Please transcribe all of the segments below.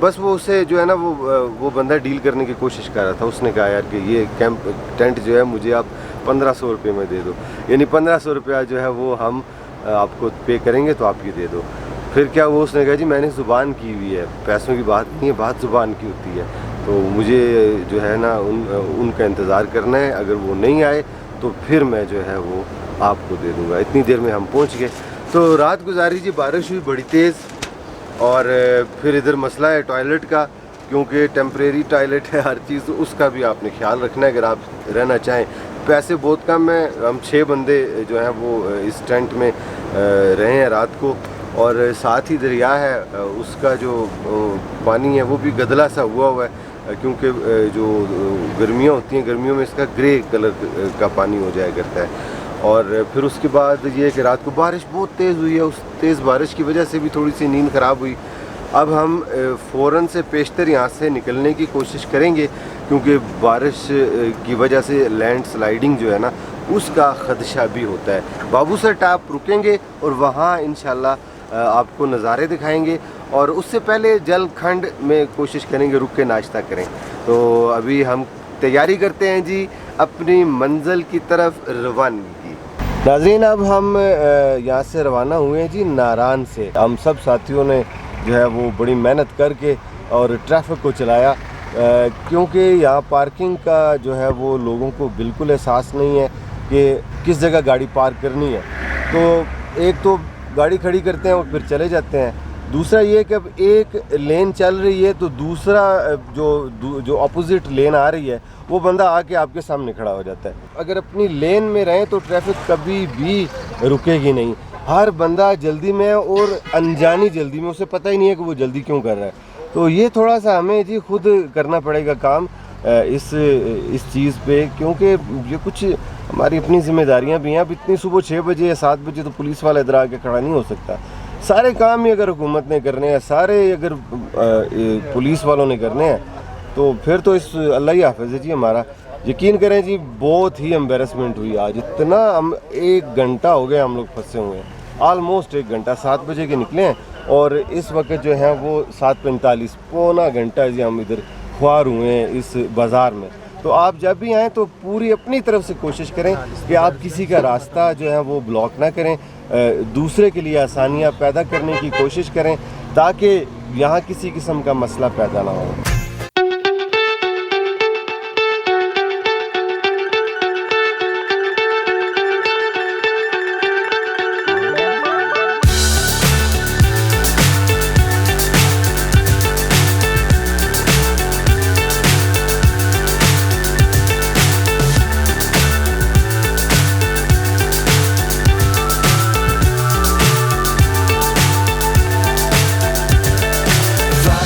बस वो उससे जो है ना वो बंदा डील करने की कोशिश कर रहा था। उसने कहा यार कि ये कैंप टेंट जो है मुझे आप 1500 रुपये में दे दो, यानी 1500 रुपया जो है वो हम आपको पे करेंगे तो आप ये दे दो। फिर क्या वो उसने कहा जी मैंने ज़ुबान की हुई है, पैसों की बात नहीं है, बात ज़ुबान की होती है, तो मुझे जो है ना उनका इंतज़ार करना है, अगर वो नहीं आए तो फिर मैं जो है वो आपको दे दूँगा। इतनी देर में हम पहुँच गए। तो रात गुजारी जी, बारिश हुई बड़ी तेज़, और फिर इधर मसला है टॉयलेट का, क्योंकि टेम्परेरी टॉयलेट है हर चीज़, तो उसका भी आपने ख्याल रखना है अगर आप रहना चाहें। पैसे बहुत कम हैं, हम 6 बंदे जो हैं वो इस टेंट में रहे हैं रात को, और साथ ही दरिया है, उसका जो पानी है वो भी गदला सा हुआ है, क्योंकि जो गर्मियाँ होती हैं, गर्मियों में इसका ग्रे कलर का पानी हो जाया करता है। और फिर उसके बाद ये कि रात को बारिश बहुत तेज़ हुई है, उस तेज़ बारिश की वजह से भी थोड़ी सी नींद ख़राब हुई। अब हम फ़ौरन से पेशतर यहाँ से निकलने की कोशिश करेंगे, क्योंकि बारिश की वजह से लैंड स्लाइडिंग जो है ना उसका ख़दशा भी होता है। बाबूसर टाप रुकेंगे और वहाँ इंशाल्लाह आपको नज़ारे दिखाएंगे, और उससे पहले जलखंड में कोशिश करेंगे रुक के नाश्ता करें। तो अभी हम तैयारी करते हैं जी अपनी मंजिल की तरफ रवानगी की। नाज़रीन, अब हम यहाँ से रवाना हुए हैं जी नारान से। हम सब साथियों ने जो है वो बड़ी मेहनत करके और ट्रैफिक को चलाया, क्योंकि यहाँ पार्किंग का जो है वो लोगों को बिल्कुल एहसास नहीं है कि किस जगह गाड़ी पार्क करनी है। तो एक तो गाड़ी खड़ी करते हैं और फिर चले जाते हैं, दूसरा ये कि अब एक लेन चल रही है तो दूसरा जो अपोजिट लेन आ रही है वो बंदा आके आपके सामने खड़ा हो जाता है। अगर अपनी लेन में रहें तो ट्रैफिक कभी भी रुकेगी नहीं, हर बंदा जल्दी में है और अनजानी जल्दी में, उसे पता ही नहीं है कि वो जल्दी क्यों कर रहा है। तो ये थोड़ा सा हमें जी खुद करना पड़ेगा काम इस चीज़ पे, क्योंकि ये कुछ हमारी अपनी जिम्मेदारियां भी हैं। अब इतनी सुबह 6 बजे या 7 बजे तो पुलिस वाला इधर आके खड़ा नहीं हो सकता। सारे काम ही अगर हुकूमत ने करने हैं, सारे अगर पुलिस वालों ने करने हैं, तो फिर तो इस अल्लाह ही हाफ़िज़ है जी हमारा। यकीन करें जी, बहुत ही एम्बेरसमेंट हुई आज। इतना हम 1 घंटा हो गया हम लोग फंसे हुए हैं, आलमोस्ट 1 घंटा। 7 बजे के निकले हैं और इस वक्त जो है वो 7:45, पौना घंटा जी हम इधर ख्वार हुए हैं इस बाज़ार में। तो आप जब भी आएँ तो पूरी अपनी तरफ से कोशिश करें कि आप किसी का रास्ता जो है वो ब्लॉक ना करें, दूसरे के लिए आसानियाँ पैदा करने की कोशिश करें, ताकि यहाँ किसी किस्म का मसला पैदा ना हो।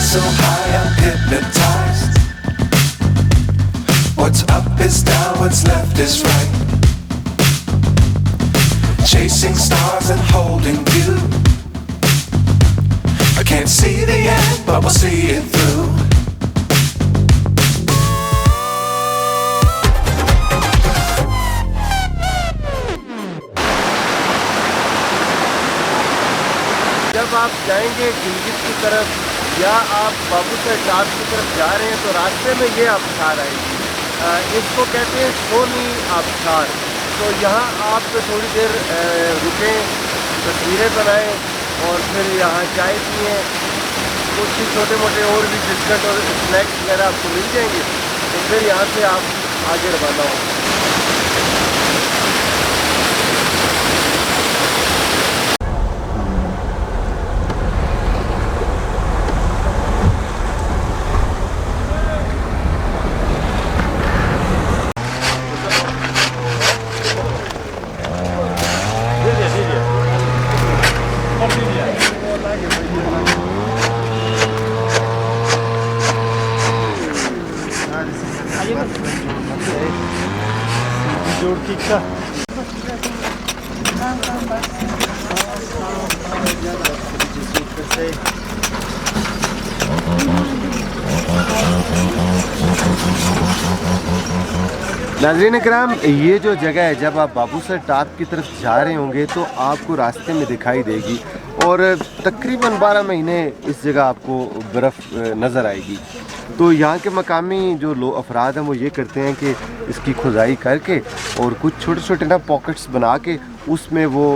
So high I'm hypnotized. What's up is down, what's left is right. Chasing stars and holding you. I can't see the end, but we'll see it through. जब आप जाएंगे गिलगित की तरफ या आप बाबूसर टाप की तरफ जा रहे हैं तो रास्ते में ये आबशार आएगी, इसको कहते हैं सोनी आबशार। तो यहाँ आप थोड़ी देर रुकें, तस्वीरें बनाएं और फिर यहाँ चाय पिएँ। कुछ छोटे मोटे और भी बिस्किट और स्नैक्स वगैरह आपको मिल जाएंगे, तो फिर यहाँ से आप आगे रवाना होंगे। नाज़रीन इकराम, ये जो जगह है, जब आप बाबूसर टाप की तरफ जा रहे होंगे तो आपको रास्ते में दिखाई देगी और तकरीबन 12 महीने इस जगह आपको बर्फ़ नज़र आएगी। तो यहाँ के मकामी जो अफराद हैं वो ये करते हैं कि इसकी खुदाई करके और कुछ छोटे छोटे ना पॉकेट्स बना के उसमें वो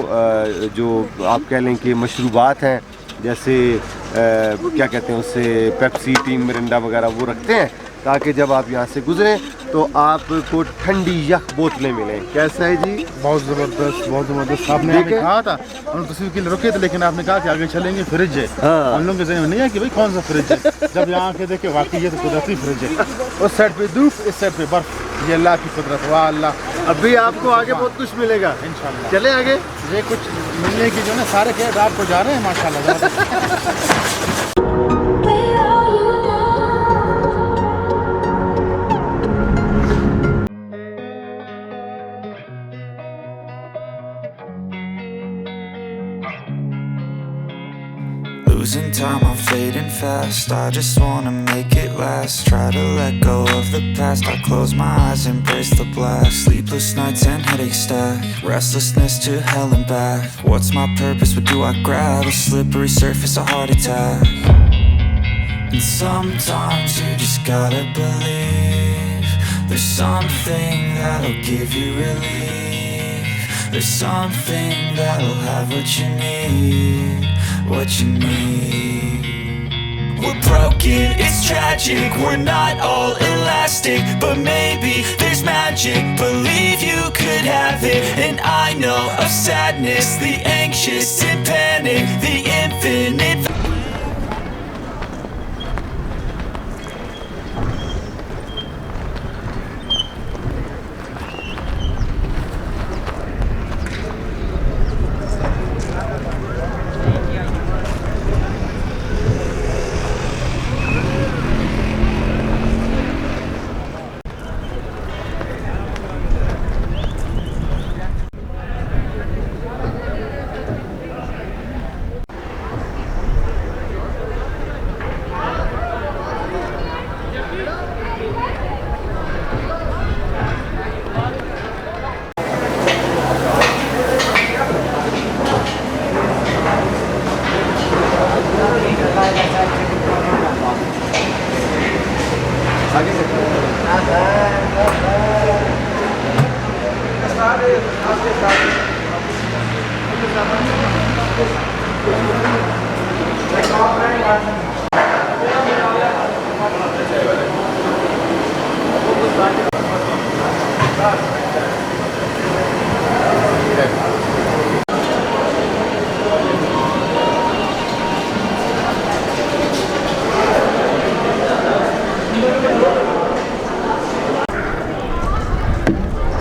जो आप कह लें कि मशरूबात हैं, जैसे क्या कहते हैं उससे पेप्सी, टीम मिरिंडा वगैरह वो रखते हैं, ताकि जब आप यहाँ से गुजरें तो आपको ठंडी यख बोतलें मिलें। कैसा है जी? बहुत ज़बरदस्त, बहुत ज़बरदस्त। आपने कहा था, हम तस्वीर के लिए रुके थे, लेकिन आपने कहा कि आगे चलेंगे फ्रिज है। हाँ। हम लोग के ज़हन में नहीं है कि भाई कौन सा फ्रिज है। जब यहाँ आके देखे वाकई ये तो कुदरती फ्रिज है। उस साइड पे धूप, इस साइड पे बर्फ। ये अल्लाह की कुदरत, वाह अल्लाह। अभी आपको आगे बहुत कुछ मिलेगा इंशाल्लाह। चले आगे। ये कुछ मिलने की जो है ना सारे खेत आपको जा रहे हैं माशाल्लाह। Losing time, I'm fading fast. I just wanna make it last. Try to let go of the past. I close my eyes, embrace the blast. Sleepless nights and headaches stack. Restlessness to hell and back. What's my purpose? What do I grab? A slippery surface, a heart attack. And sometimes you just gotta believe there's something that'll give you relief. There's something that'll have what you need. What you need. We're broken, it's tragic. We're not all elastic, but maybe there's magic. Believe you could have it. And I know of sadness, the anxious and panic, the infinite.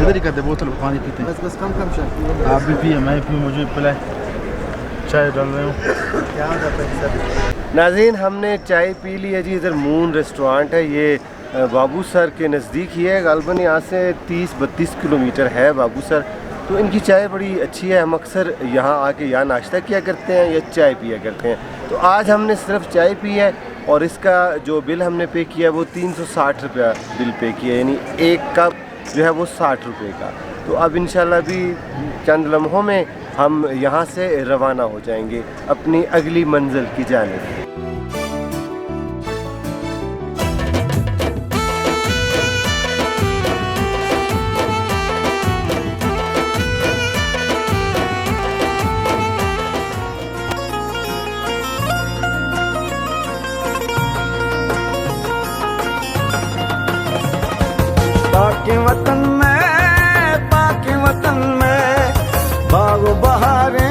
इधर ही कर दे, बोतल पानी पीते हैं। बस कम कम शायद। आप भी पिए, मैं पीऊँ, मुझे पिलाए। चाय डाल रहे हूँ। नाज़रीन, हमने चाय पी ली है जी। इधर मून रेस्टोरेंट है, ये बाबू सर के नज़दीक ही है। ग़ालिबन यहाँ से 30-32 किलोमीटर है बाबू सर। तो इनकी चाय बड़ी अच्छी है। हम अक्सर यहाँ आके यहाँ नाश्ता किया करते हैं या चाय पिया करते हैं। तो आज हमने सिर्फ चाय पी है और इसका जो बिल हमने पे किया वो 360 रुपया बिल पे किया, यानी एक कप जो है वो 60 रुपये का। तो अब इंशाल्लाह भी चंद लम्हों में हम यहाँ से रवाना हो जाएंगे अपनी अगली मंजिल की जानिब। पाके वतन में बागो बहारे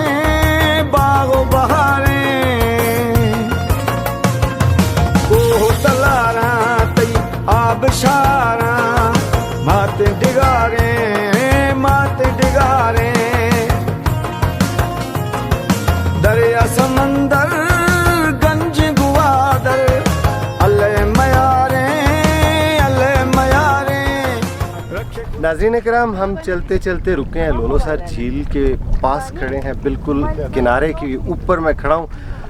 कोह तलारा तई आबशारा माते डिगारे दरिया समंदर गंज गुआदर अल्लाह मयारे नाज़रीन कराम, हम चलते चलते रुके हैं लोलो सर झील के पास खड़े हैं, बिल्कुल किनारे के ऊपर मैं खड़ा हूँ।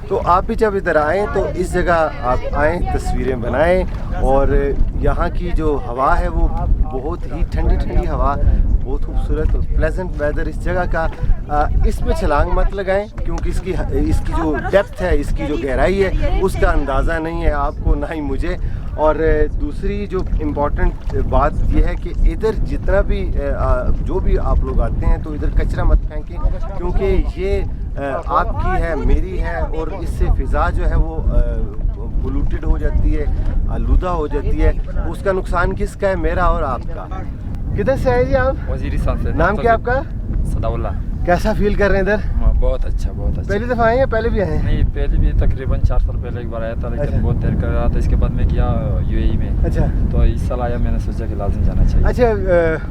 तो आप भी जब इधर आएँ तो इस जगह आप आएँ, तस्वीरें बनाएं। और यहाँ की जो हवा है वो बहुत ही ठंडी ठंडी हवा, बहुत खूबसूरत और प्लेजेंट वेदर इस जगह का। इस पे छलांग मत लगाएं क्योंकि इसकी जो डेप्थ है, इसकी जो गहराई है, उसका अंदाज़ा नहीं है आपको ना ही मुझे। और दूसरी जो इम्पॉर्टेंट बात यह है कि इधर जितना भी जो भी आप लोग आते हैं तो इधर कचरा मत फेंकें क्योंकि ये आपकी है, मेरी है, और इससे फ़िज़ा जो है वो पोल्यूटेड हो जाती है, आलूदा हो जाती है। उसका नुकसान किसका है? मेरा और आपका। किधर से आए जी आप? वजीरिस्तान से। नाम क्या आपका? सदाउल्ला। कैसा फील कर रहे हैं इधर? बहुत अच्छा, बहुत अच्छा। पहली दफ़ा आए हैं? पहले भी आए हैं? नहीं, पहले भी तकरीबन 4 साल पहले एक बार आया था, लेकिन बहुत देर कर रहा था। इसके बाद में गया यूएई में। अच्छा। तो इस साल आया, मैंने सोचा कि लाजिम जाना चाहिए। अच्छा,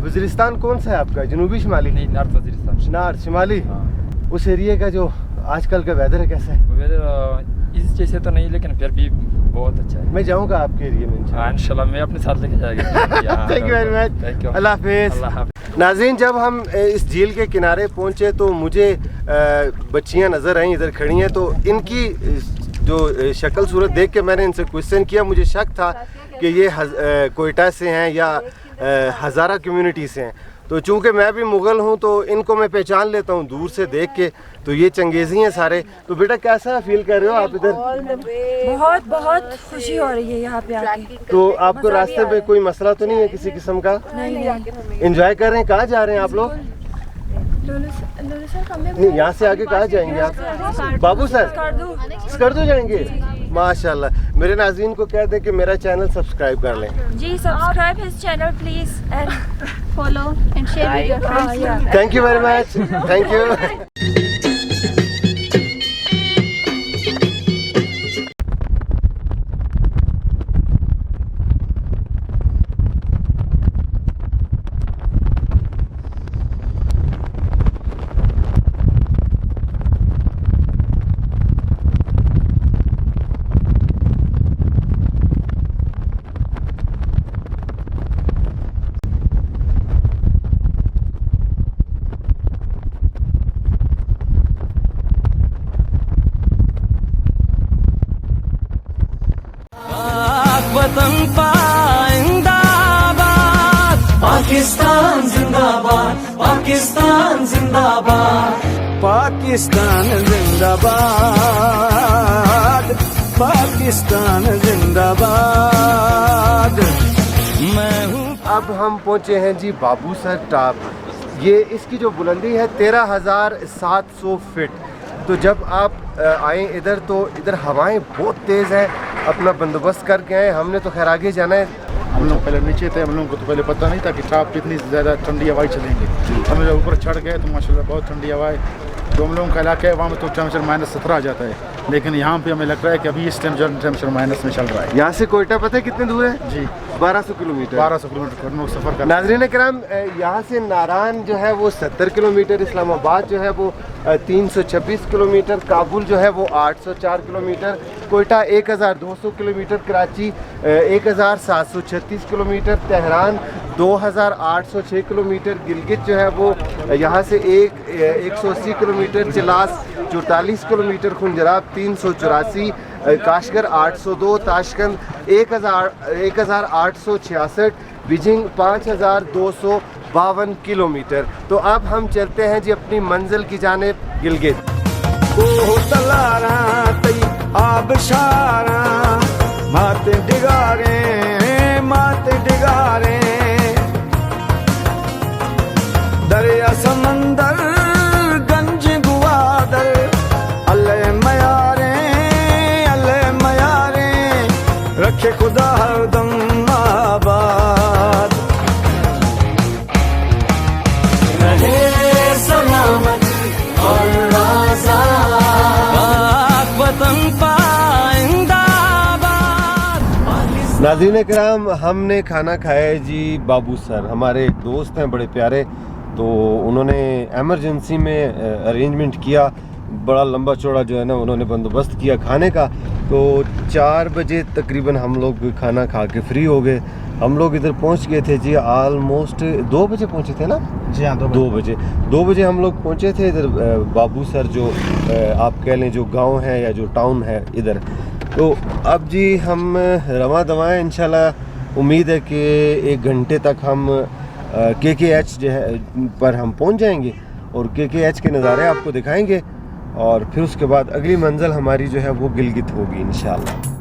वजीरिस्तान कौन सा है आपका? जनूबी शिमाली? नहीं, नॉर्थ वजीरिस्तान। नॉर्थ शिमाली। हाँ। उस एरिया का जो आजकल का वेदर है कैसा है? वेदर इस जैसे तो नहीं, लेकिन फिर भी बहुत अच्छा है। मैं जाऊंगा आपके एरिया में इंशाल्लाह मैं अपने साथ लेके जाएगा। Thank you very much. Thank you. अल्लाह हाफिज़। नाज़रीन, जब हम इस झील के किनारे पहुंचे तो मुझे बच्चियां नज़र आई इधर खड़ी हैं, तो इनकी जो शक्ल सूरत देख के मैंने इनसे क्वेश्चन किया। मुझे शक था कि ये कोयटा से हैं या हज़ारा कम्युनिटी से हैं। तो चूँकि मैं भी मुग़ल हूँ तो इनको मैं पहचान लेता हूँ दूर से देख के। तो ये चंगेज़ी हैं सारे। तो बेटा कैसा फील कर रहे हो आप इधर? बहुत बहुत खुशी हो रही है यहाँ पे आके। तो आपको रास्ते पे कोई मसला तो नहीं है किसी किस्म का? नहीं। एंजॉय कर रहे हैं? कहाँ जा रहे हैं आप लोग? नहीं, यहाँ से आगे कहाँ जाएंगे आप? बाबू सर स्कर्दू जाएंगे? माशाल्लाह। मेरे नाज़रीन को कह दें कि मेरा चैनल सब्सक्राइब कर लें। जी, subscribe his channel please and follow and share with your friends. Thank you very much. Thank you. वतन पाइंदाबाद, पाकिस्तान जिंदाबाद, पाकिस्तान जिंदाबाद, पाकिस्तान जिंदाबाद, पाकिस्तान जिंदाबाद। मैं हूँ। अब हम पहुँचे हैं जी बाबूसर टॉप। ये इसकी जो बुलंदी है 13,700 फीट। तो जब आप आए इधर तो इधर हवाएं बहुत तेज़ हैं। अपना बंदोबस्त करके आए। हमने तो खैर आगे जाना है। हम लोग पहले नीचे थे, हम लोगों को तो पहले पता नहीं था कि टॉप पे इतनी ज़्यादा ठंडी हवाएं चलेंगी। हम लोग ऊपर चढ़ गए तो माशाल्लाह बहुत ठंडी हवाएं। जो हम लोगों का इलाका है वहाँ में तो टेम्परेचर -17 आ जाता है, लेकिन यहाँ पे हमें लग रहा है कि अभी इस टाइम जो टेम्परेचर माइनस में चल रहा है। यहाँ से कोयटा पता है कितने दूर है? जी 1200 किलोमीटर। 1200 किलोमीटर हम लोग सफ़र कर। नाज़रीन कराम, यहाँ से नारान जो है वो 70 किलोमीटर, इस्लामाबाद जो है वो 326 किलोमीटर, काबुल जो है वो 804 kilometre, Quetta 1200 kilometre, Karachi 1736 kilometre, Tehran 2806 kilometre, Gilgit जो है वो यहाँ से 180 kilometre, Chilas 44 kilometre, Khunjerab 384, Kashgar 802, Tashkent 1866, Beijing 5252 kilometre. तो अब हम चलते हैं जी अपनी मंजिल की जानिब, गिलगित। आबशारा माते डिगारे, माते डिगारे, दरिया समंदर गंज गुआदर, अल्लाह मयारे रखे खुदा हरदम आबाद, रहे सलामत और आज़ाद वतन पाइंदाबाद। नाज़रीन कराम, हमने खाना खाया है जी बाबूसर। हमारे एक दोस्त हैं बड़े प्यारे, तो उन्होंने एमरजेंसी में अरेंजमेंट किया, बड़ा लंबा चौड़ा जो है ना उन्होंने बंदोबस्त किया खाने का। तो 4 बजे तकरीबन हम लोग खाना खा के फ्री हो गए। हम लोग इधर पहुंच गए थे जी ऑलमोस्ट 2 बजे पहुंचे थे ना? जी हाँ, 2 बजे हम लोग पहुंचे थे इधर बाबूसर, जो आप कह लें जो गांव है या जो टाउन है इधर। तो अब जी हम रवां दवाएँ इंशाल्लाह। उम्मीद है कि 1 घंटे तक हम KKH जो है पर हम पहुंच जाएंगे और KKH के नज़ारे आपको दिखाएंगे और फिर उसके बाद अगली मंजिल हमारी जो है वो गिलगित होगी इंशाल्लाह।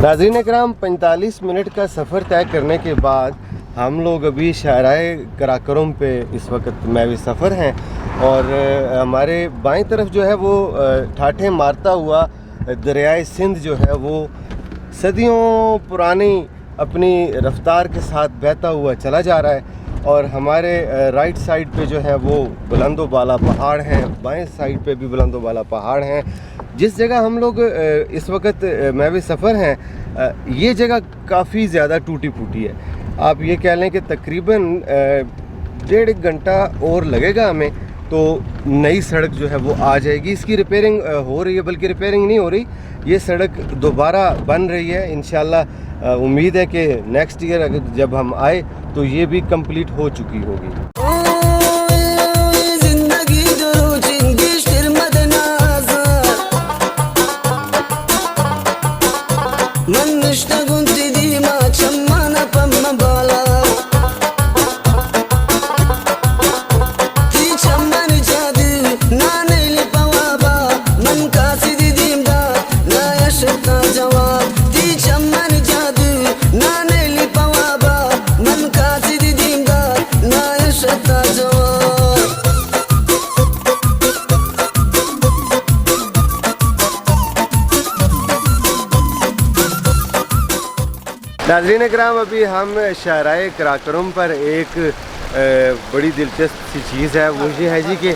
नाज़रीन इकराम, 45 मिनट का सफ़र तय करने के बाद हम लोग अभी शाहराए कराकोरम पे इस वक्त मैवी सफ़र हैं और हमारे बाईं तरफ जो है वो ठाठे मारता हुआ दरियाए सिंध जो है वो सदियों पुरानी अपनी रफ्तार के साथ बहता हुआ चला जा रहा है और हमारे राइट साइड पे जो है वो बुलंदो बाला पहाड़ हैं, बाएं साइड पे भी बुलंदो बाला पहाड़ हैं। जिस जगह हम लोग इस वक्त मैवी सफ़र हैं ये जगह काफ़ी ज़्यादा टूटी फूटी है। आप ये कह लें कि तकरीबन 1.5 घंटा और लगेगा हमें तो नई सड़क जो है वो आ जाएगी। इसकी रिपेयरिंग हो रही है, बल्कि रिपेयरिंग नहीं हो रही, ये सड़क दोबारा बन रही है। इंशाल्लाह उम्मीद है कि नेक्स्ट ईयर अगर जब हम आए तो ये भी कंप्लीट हो चुकी होगी। नाज़रीन इकराम, अभी हम शाहराए कराकोरम पर एक बड़ी दिलचस्प सी चीज़ है, वो ये है जी कि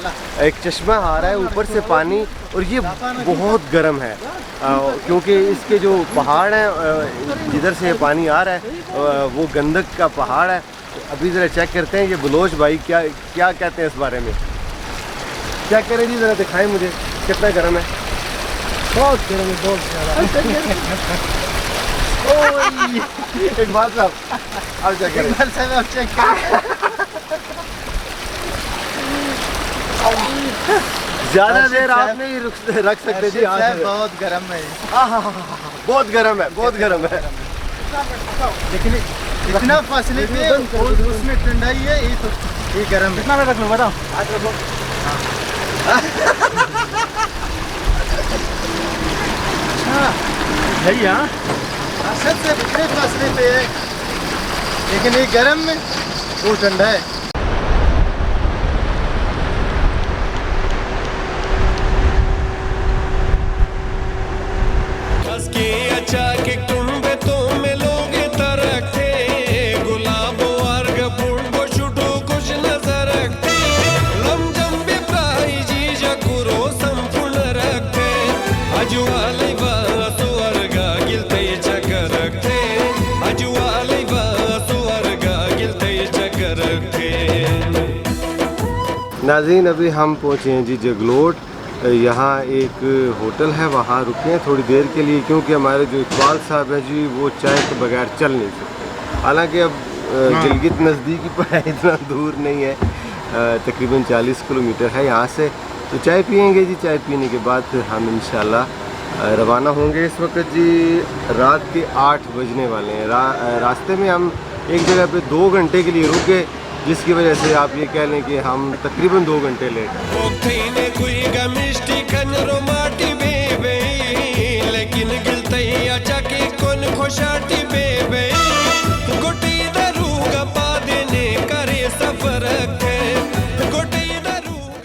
एक चश्मा आ रहा है ऊपर से पानी और ये बहुत गर्म है क्योंकि इसके जो पहाड़ हैं जिधर से पानी आ रहा है वो गंदक का पहाड़ है। अभी ज़रा चेक करते हैं ये बलोच भाई क्या क्या कहते हैं इस बारे में। क्या कह रहे हैं जी, ज़रा दिखाएं मुझे कितना गर्म है। बहुत गर्म है, बहुत ज़्यादा। एक बात साहब, आप चेक करें। ज़्यादा देर आप नहीं रख सकते जी। बहुत गर्म है, बहुत गर्म है, बहुत गर्म है। लेकिन इतना फासले पे उसमें ठंडाई है, ये गर्म है। कितना रख लो बताओ। भैया सबसे इतने फासले पे है, लेकिन ये गर्म में वो ठंडा है। अच्छा के तुम्बे तो में लोग तरक्ते गुलाबो अर्ग पुंडो छुटो कुछ नजर रखते लमजम भी प्राई जी जकुरो संपूर्ण रखते अजुआले बासो अर्गा गिलते चक्कर रखते अजुआले बासो अर्गा गिलते चक्कर रखते। नाज़रीन, अभी हम पहुँचे हैं जी जगलोट। यहाँ एक होटल है, वहाँ रुके हैं थोड़ी देर के लिए क्योंकि हमारे जो इकबाल साहब है जी वो चाय के बगैर चल नहीं सकते। हालांकि अब गिलगित नज़दीकी पर है, इतना दूर नहीं है, तकरीबन 40 किलोमीटर है यहाँ से। तो चाय पियेंगे जी, चाय पीने के बाद फिर हम इंशाल्लाह रवाना होंगे। इस वक्त जी रात के 8 बजने वाले हैं। रास्ते में हम एक जगह पे 2 घंटे के लिए रुके, जिसकी वजह से आप ये कह लें कि हम तकरीबन 2 घंटे लेट हैं।